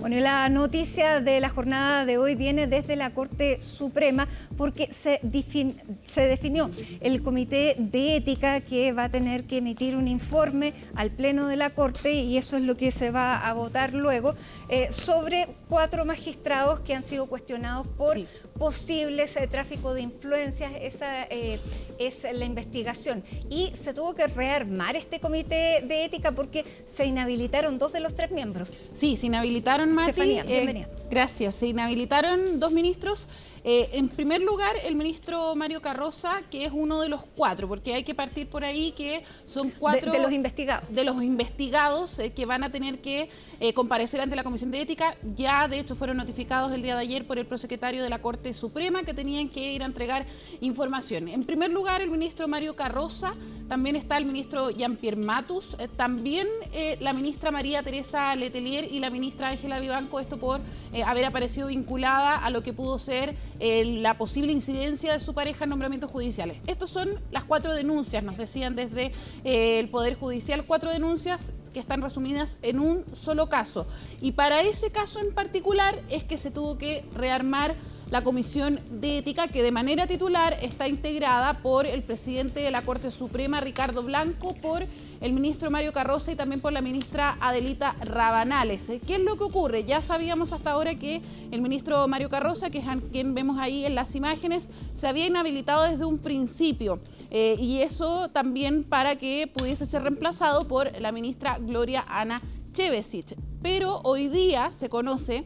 Bueno, y la noticia de la jornada de hoy viene desde la Corte Suprema porque se definió el Comité de Ética que va a tener que emitir un informe al Pleno de la Corte, y eso es lo que se va a votar luego, sobre 4 magistrados que han sido cuestionados por posibles tráfico de influencias. Esa es la investigación. Y se tuvo que rearmar este Comité de Ética porque se inhabilitaron 2 de los 3 miembros. Sí, se inhabilitaron, Mati. Estefanía, bienvenida. Gracias. Se inhabilitaron 2 ministros. En primer lugar, el ministro Mario Carroza, que es uno de los 4, porque hay que partir por ahí que son 4... De los investigados. De los investigados que van a tener que comparecer ante la Comisión de Ética. Ya, de hecho, fueron notificados el día de ayer por el prosecretario de la Corte Suprema que tenían que ir a entregar información. En primer lugar, el ministro Mario Carroza, también está el ministro Jean-Pierre Matus, también la ministra María Teresa Letelier y la ministra Ángela Vivanco, esto por haber aparecido vinculada a lo que pudo ser la posible incidencia de su pareja en nombramientos judiciales. Estas son las 4 denuncias, nos decían desde el Poder Judicial, 4 denuncias que están resumidas en un solo caso. Y para ese caso en particular es que se tuvo que rearmar la Comisión de Ética, que de manera titular está integrada por el presidente de la Corte Suprema, Ricardo Blanco, por el ministro Mario Carroza y también por la ministra Adelita Rabanales. ¿Qué es lo que ocurre? Ya sabíamos hasta ahora que el ministro Mario Carroza, que es a quien vemos ahí en las imágenes, se había inhabilitado desde un principio. Y eso también para que pudiese ser reemplazado por la ministra Gloria Ana Chevesic. Pero hoy día se conoce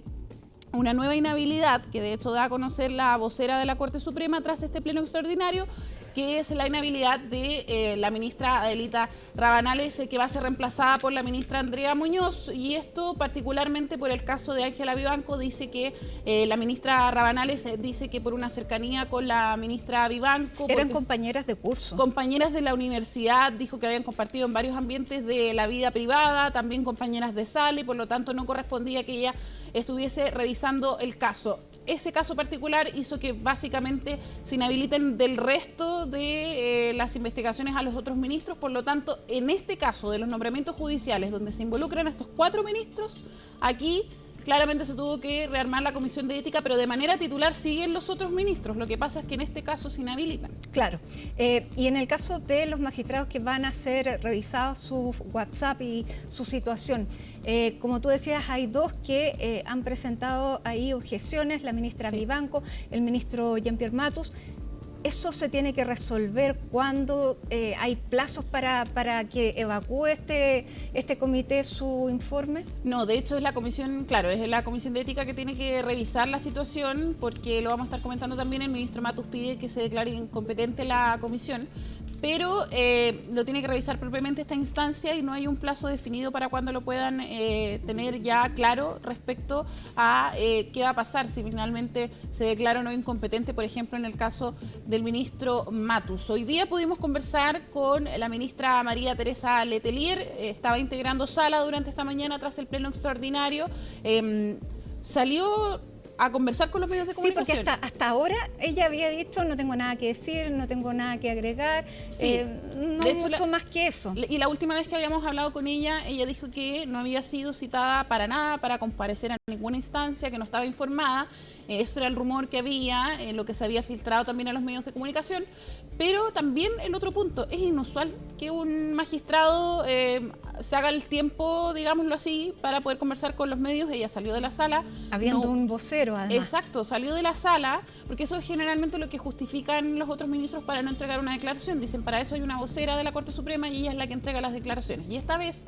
una nueva inhabilidad que de hecho da a conocer la vocera de la Corte Suprema tras este pleno extraordinario, que es la inhabilidad de la ministra Adelita Rabanales, que va a ser reemplazada por la ministra Andrea Muñoz, y esto particularmente por el caso de Ángela Vivanco. Dice que la ministra Rabanales dice que por una cercanía con la ministra Vivanco... Eran compañeras de curso. Compañeras de la universidad, dijo que habían compartido en varios ambientes de la vida privada, también compañeras de sala, y por lo tanto no correspondía que ella estuviese revisando el caso. Ese caso particular hizo que básicamente se inhabiliten del resto de las investigaciones a los otros ministros. Por lo tanto, en este caso de los nombramientos judiciales donde se involucran a estos 4 ministros, aquí claramente se tuvo que rearmar la Comisión de Ética, pero de manera titular siguen los otros ministros. Lo que pasa es que en este caso se inhabilitan. Claro. Y en el caso de los magistrados que van a ser revisados su WhatsApp y su situación, como tú decías, hay 2 que han presentado ahí objeciones, la ministra Vivanco, el ministro Jean-Pierre Matus. ¿Eso se tiene que resolver cuando hay plazos para que evacúe este comité su informe? No, de hecho es la comisión, claro, es la Comisión de Ética que tiene que revisar la situación, porque lo vamos a estar comentando también. El ministro Matus pide que se declare incompetente la comisión, pero lo tiene que revisar propiamente esta instancia y no hay un plazo definido para cuando lo puedan tener ya claro respecto a qué va a pasar si finalmente se declara o no incompetente, por ejemplo, en el caso del ministro Matus. Hoy día pudimos conversar con la ministra María Teresa Letelier, estaba integrando sala durante esta mañana tras el pleno extraordinario, salió a conversar con los medios de comunicación. Sí, porque hasta ahora ella había dicho: no tengo nada que decir, no tengo nada que agregar, no hay mucho más que eso. Y la última vez que habíamos hablado con ella, ella dijo que no había sido citada para nada, para comparecer a ninguna instancia, que no estaba informada. Esto era el rumor que había, lo que se había filtrado también a los medios de comunicación. Pero también el otro punto, es inusual que un magistrado se haga el tiempo, digámoslo así, para poder conversar con los medios. Ella salió de la sala. Habiendo un vocero, además. Exacto, salió de la sala, porque eso es generalmente lo que justifican los otros ministros para no entregar una declaración. Dicen, para eso hay una vocera de la Corte Suprema y ella es la que entrega las declaraciones. Y esta vez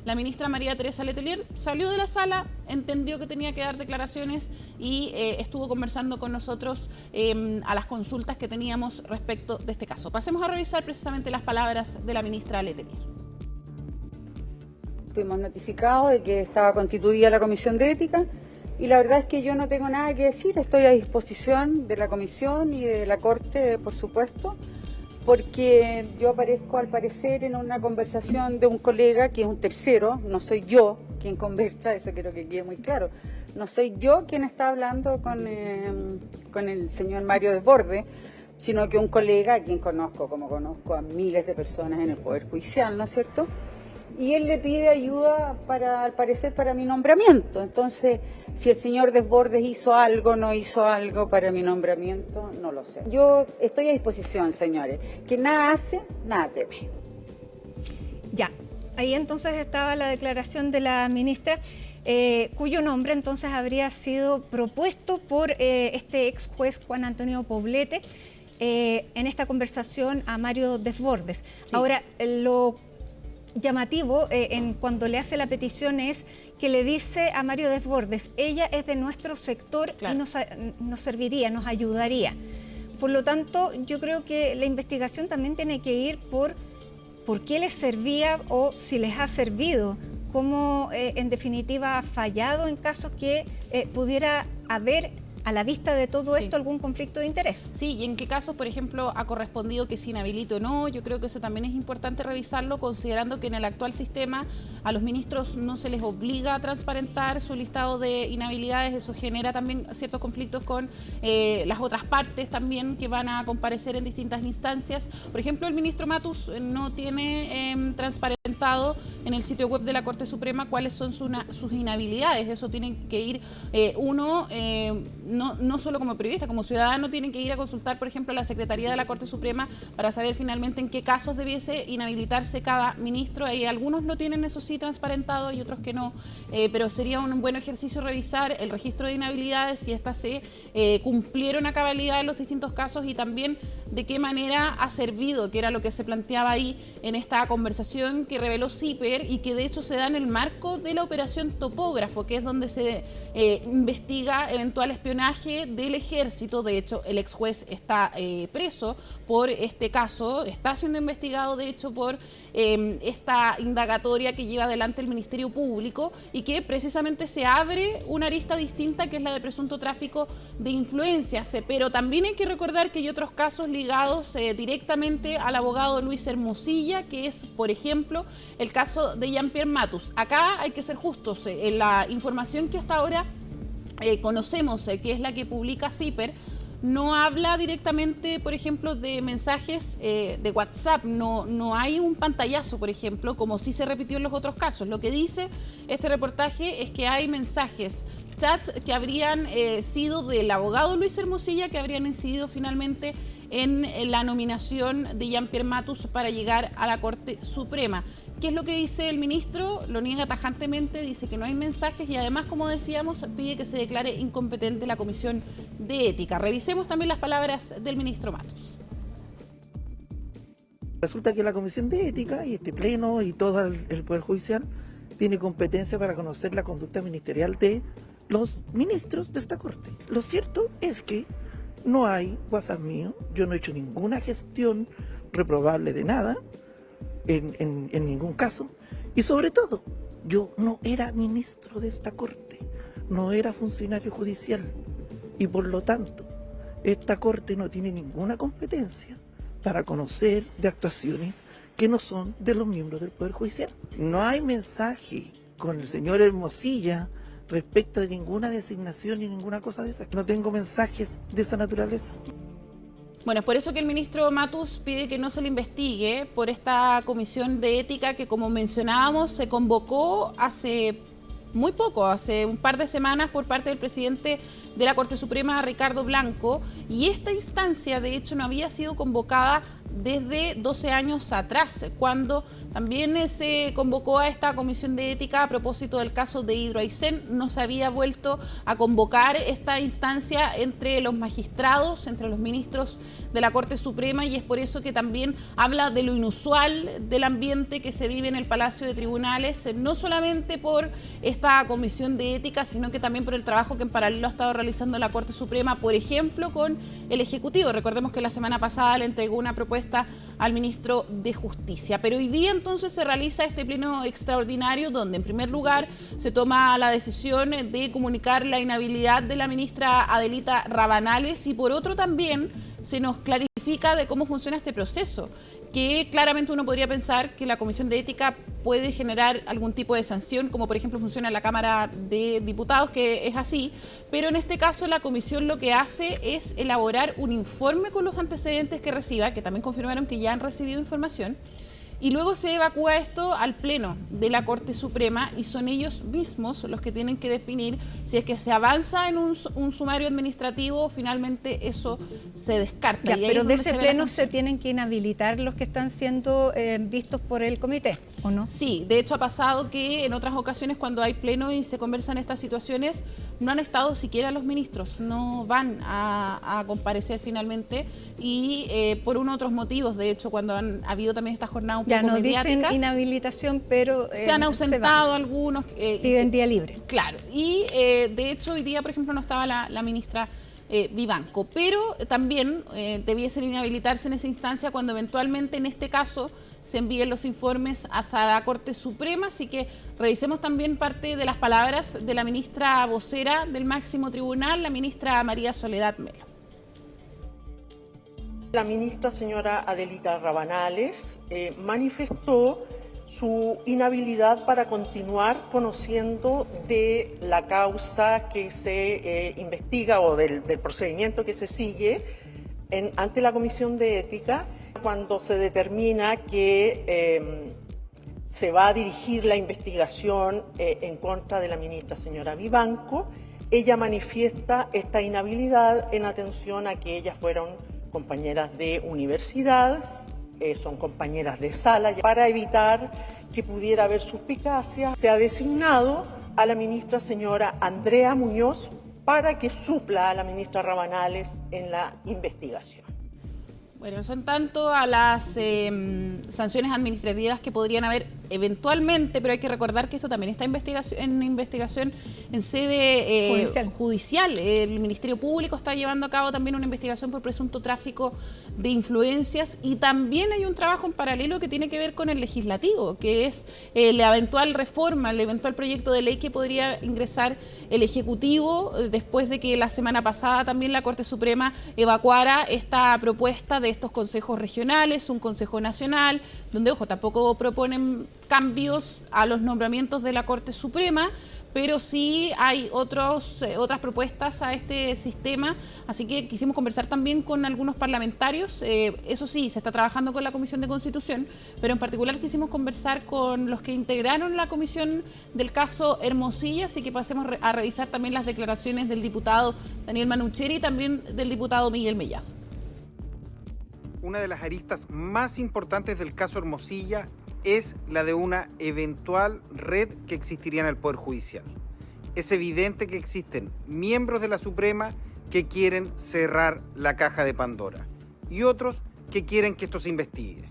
la ministra María Teresa Letelier salió de la sala, entendió que tenía que dar declaraciones y estuvo conversando con nosotros a las consultas que teníamos respecto de este caso. Pasemos a revisar precisamente las palabras de la ministra Letelier. Fuimos notificados de que estaba constituida la Comisión de Ética y la verdad es que yo no tengo nada que decir, estoy a disposición de la Comisión y de la Corte, por supuesto, porque yo aparezco al parecer en una conversación de un colega que es un tercero, no soy yo quien conversa, eso quiero que quede muy claro. No soy yo quien está hablando con el señor Mario Desbordes, sino que un colega a quien conozco, como conozco a miles de personas en el Poder Judicial, ¿no es cierto? y él le pide ayuda al parecer para mi nombramiento. Entonces, si el señor Desbordes hizo algo, no hizo algo para mi nombramiento, no lo sé. Yo estoy a disposición, señores, que nada hace, nada teme. Ya, ahí entonces estaba la declaración de la ministra, cuyo nombre entonces habría sido propuesto por este ex juez Juan Antonio Poblete en esta conversación a Mario Desbordes. Sí. Ahora, lo llamativo cuando le hace la petición es que le dice a Mario Desbordes, ella es de nuestro sector, claro, y nos serviría, nos ayudaría. Por lo tanto, yo creo que la investigación también tiene que ir por qué les servía o si les ha servido, cómo en definitiva ha fallado en casos que pudiera haber a la vista de todo esto algún conflicto de interés. Sí, y en qué casos, por ejemplo, ha correspondido que se inhabilite o no. Yo creo que eso también es importante revisarlo, considerando que en el actual sistema a los ministros no se les obliga a transparentar su listado de inhabilidades. Eso genera también ciertos conflictos con las otras partes también que van a comparecer en distintas instancias. Por ejemplo, el ministro Matus no tiene transparentado en el sitio web de la Corte Suprema cuáles son sus inhabilidades. Eso tiene que ir no solo como periodista, como ciudadano, tienen que ir a consultar, por ejemplo, a la Secretaría de la Corte Suprema para saber finalmente en qué casos debiese inhabilitarse cada ministro. Hay algunos lo tienen, eso sí, transparentado y otros que no, pero sería un buen ejercicio revisar el registro de inhabilidades, si éstas se cumplieron a cabalidad en los distintos casos y también de qué manera ha servido, que era lo que se planteaba ahí en esta conversación que reveló CIPER y que de hecho se da en el marco de la operación Topógrafo, que es donde se investiga eventual espionaje del ejército. De hecho, el ex juez está preso por este caso, está siendo investigado de hecho por esta indagatoria que lleva adelante el Ministerio Público y que precisamente se abre una arista distinta que es la de presunto tráfico de influencias, pero también hay que recordar que hay otros casos ligados directamente al abogado Luis Hermosilla, que es, por ejemplo, el caso de Jean-Pierre Matus. Acá hay que ser justos, en la información que hasta ahora conocemos, que es la que publica CIPER, no habla directamente, por ejemplo, de mensajes de WhatsApp, no hay un pantallazo, por ejemplo, como sí se repitió en los otros casos. Lo que dice este reportaje es que hay mensajes, chats que habrían sido del abogado Luis Hermosilla, que habrían incidido finalmente en la nominación de Jean-Pierre Matus para llegar a la Corte Suprema. ¿Qué es lo que dice el ministro? Lo niega tajantemente, dice que no hay mensajes y además, como decíamos, pide que se declare incompetente la Comisión de Ética. Revisemos también las palabras del ministro Matus. Resulta que la Comisión de Ética y este Pleno y todo el Poder Judicial tiene competencia para conocer la conducta ministerial de los ministros de esta Corte. Lo cierto es que no hay WhatsApp mío, yo no he hecho ninguna gestión reprobable de nada, en ningún caso, y sobre todo, yo no era ministro de esta Corte, no era funcionario judicial, y por lo tanto, esta Corte no tiene ninguna competencia para conocer de actuaciones que no son de los miembros del Poder Judicial. No hay mensaje con el señor Hermosilla respecto de ninguna designación ni ninguna cosa de esa. No tengo mensajes de esa naturaleza. Bueno, es por eso que el ministro Matus pide que no se le investigue por esta comisión de ética que, como mencionábamos, se convocó hace muy poco, hace un par de semanas, por parte del presidente de la Corte Suprema, Ricardo Blanco, y esta instancia de hecho no había sido convocada desde 12 años atrás, cuando también se convocó a esta comisión de ética a propósito del caso de Hidro Aysén. No se había vuelto a convocar esta instancia entre los magistrados, entre los ministros de la Corte Suprema, y es por eso que también habla de lo inusual del ambiente que se vive en el Palacio de Tribunales, no solamente por esta comisión de ética, sino que también por el trabajo que en paralelo ha estado realizando la Corte Suprema, por ejemplo, con el Ejecutivo. Recordemos que la semana pasada le entregó una propuesta al ministro de Justicia. Pero hoy día entonces se realiza este pleno extraordinario donde en primer lugar se toma la decisión de comunicar la inhabilidad de la ministra Adelita Rabanales y por otro también se nos clarifica de cómo funciona este proceso, que claramente uno podría pensar que la Comisión de Ética puede generar algún tipo de sanción, como por ejemplo funciona en la Cámara de Diputados, que es así, pero en este caso la Comisión lo que hace es elaborar un informe con los antecedentes que reciba, que también confirmaron que ya han recibido información, Y luego se evacúa esto al Pleno de la Corte Suprema y son ellos mismos los que tienen que definir si es que se avanza en un sumario administrativo o finalmente eso se descarta. Ya, pero de ese Pleno se tienen que inhabilitar los que están siendo vistos por el comité, ¿o no? Sí, de hecho ha pasado que en otras ocasiones cuando hay Pleno y se conversan estas situaciones no han estado siquiera los ministros, no van a comparecer finalmente y por otros motivos. De hecho, cuando han habido también esta jornada ya no dicen inhabilitación, pero se han ausentado algunos. Piden día libre. Claro, y de hecho hoy día, por ejemplo, no estaba la ministra Vivanco, pero también debiesen inhabilitarse en esa instancia cuando eventualmente en este caso se envíen los informes hasta la Corte Suprema, así que revisemos también parte de las palabras de la ministra vocera del máximo tribunal, la ministra María Soledad Melo. La ministra señora Adelita Rabanales manifestó su inhabilidad para continuar conociendo de la causa que se investiga o del procedimiento que se sigue ante la Comisión de Ética cuando se determina que se va a dirigir la investigación en contra de la ministra señora Vivanco. Ella manifiesta esta inhabilidad en atención a que ellas fueron compañeras de universidad, son compañeras de sala. Para evitar que pudiera haber suspicacia, se ha designado a la ministra señora Andrea Muñoz para que supla a la ministra Rabanales en la investigación. Bueno, son tanto a las sanciones administrativas que podrían haber eventualmente, pero hay que recordar que esto también está en investigación en sede judicial. El Ministerio Público está llevando a cabo también una investigación por presunto tráfico de influencias y también hay un trabajo en paralelo que tiene que ver con el legislativo, que es la eventual reforma, el eventual proyecto de ley que podría ingresar el Ejecutivo después de que la semana pasada también la Corte Suprema evacuara esta propuesta de estos consejos regionales, un consejo nacional, donde, ojo, tampoco proponen cambios a los nombramientos de la Corte Suprema, pero sí hay otras propuestas a este sistema, así que quisimos conversar también con algunos parlamentarios. Eso sí, se está trabajando con la Comisión de Constitución, pero en particular quisimos conversar con los que integraron la comisión del caso Hermosilla, así que pasemos a revisar también las declaraciones del diputado Daniel Manucheri y también del diputado Miguel Mellado. Una de las aristas más importantes del caso Hermosilla es la de una eventual red que existiría en el Poder Judicial. Es evidente que existen miembros de la Suprema que quieren cerrar la caja de Pandora y otros que quieren que esto se investigue.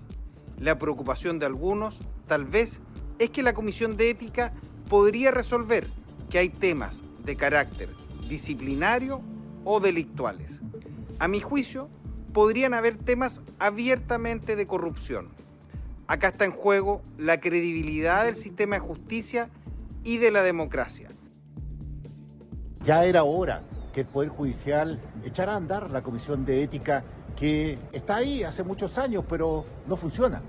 La preocupación de algunos, tal vez, es que la Comisión de Ética podría resolver que hay temas de carácter disciplinario o delictuales. A mi juicio, podrían haber temas abiertamente de corrupción. Acá está en juego la credibilidad del sistema de justicia y de la democracia. Ya era hora que el Poder Judicial echara a andar la Comisión de Ética que está ahí hace muchos años, pero no funciona.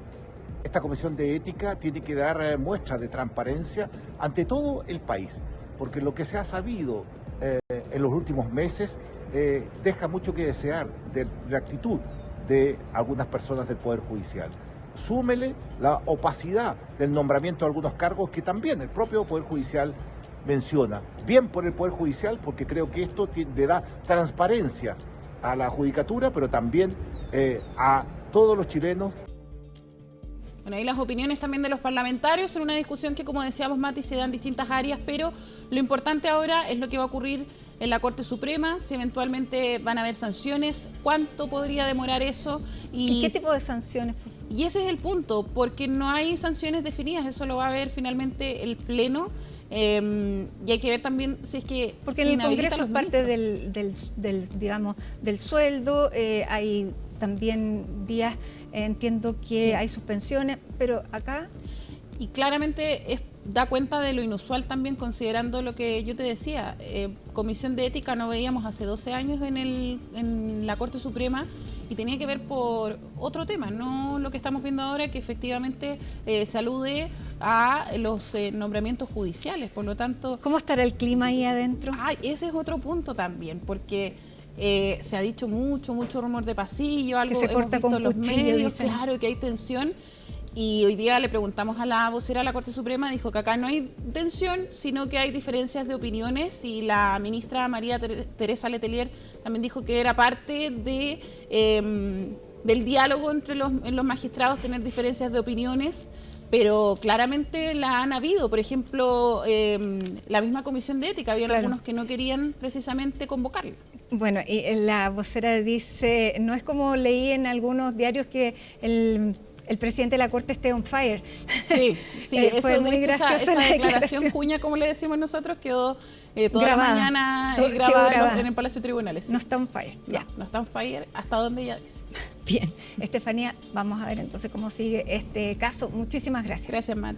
Esta Comisión de Ética tiene que dar muestra de transparencia ante todo el país, porque lo que se ha sabido en los últimos meses deja mucho que desear de la actitud de algunas personas del Poder Judicial. Súmele la opacidad del nombramiento de algunos cargos que también el propio Poder Judicial menciona. Bien por el Poder Judicial, porque creo que esto le da transparencia a la judicatura, pero también a todos los chilenos. Bueno, ahí las opiniones también de los parlamentarios en una discusión que, como decíamos, Mati, se da en distintas áreas, pero lo importante ahora es lo que va a ocurrir en la Corte Suprema, si eventualmente van a haber sanciones, cuánto podría demorar eso. ¿Y qué tipo de sanciones? Y ese es el punto, porque no hay sanciones definidas, eso lo va a ver finalmente el Pleno. Y hay que ver también si es que... Porque en el Congreso es parte del sueldo, hay también días, entiendo que hay suspensiones, pero acá... Y claramente da cuenta de lo inusual también, considerando lo que yo te decía. Comisión de Ética no veíamos hace 12 años en la Corte Suprema y tenía que ver por otro tema, no lo que estamos viendo ahora, que efectivamente se alude a los nombramientos judiciales. Por lo tanto... ¿Cómo estará el clima ahí adentro? Ese es otro punto también, porque... se ha dicho mucho rumor de pasillo, algo que se corta hemos visto con en los cuchillo, medios, dicen. claro, que hay tensión. Y hoy día le preguntamos a la vocera de la Corte Suprema, dijo que acá no hay tensión, sino que hay diferencias de opiniones, y la ministra María Teresa Letelier también dijo que era parte del diálogo entre los magistrados, tener diferencias de opiniones, pero claramente la han habido. Por ejemplo, la misma Comisión de Ética, había algunos que no querían precisamente convocarla. Bueno, y la vocera dice, no es como leí en algunos diarios que el presidente de la Corte esté on fire. Sí, eso, fue muy graciosa esa la declaración cuña, como le decimos nosotros, quedó toda la mañana grabada en el Palacio de Tribunales. No está on fire. Ya. No está on fire, hasta donde ella dice. Bien, Estefanía, vamos a ver entonces cómo sigue este caso. Muchísimas gracias. Gracias, Mati.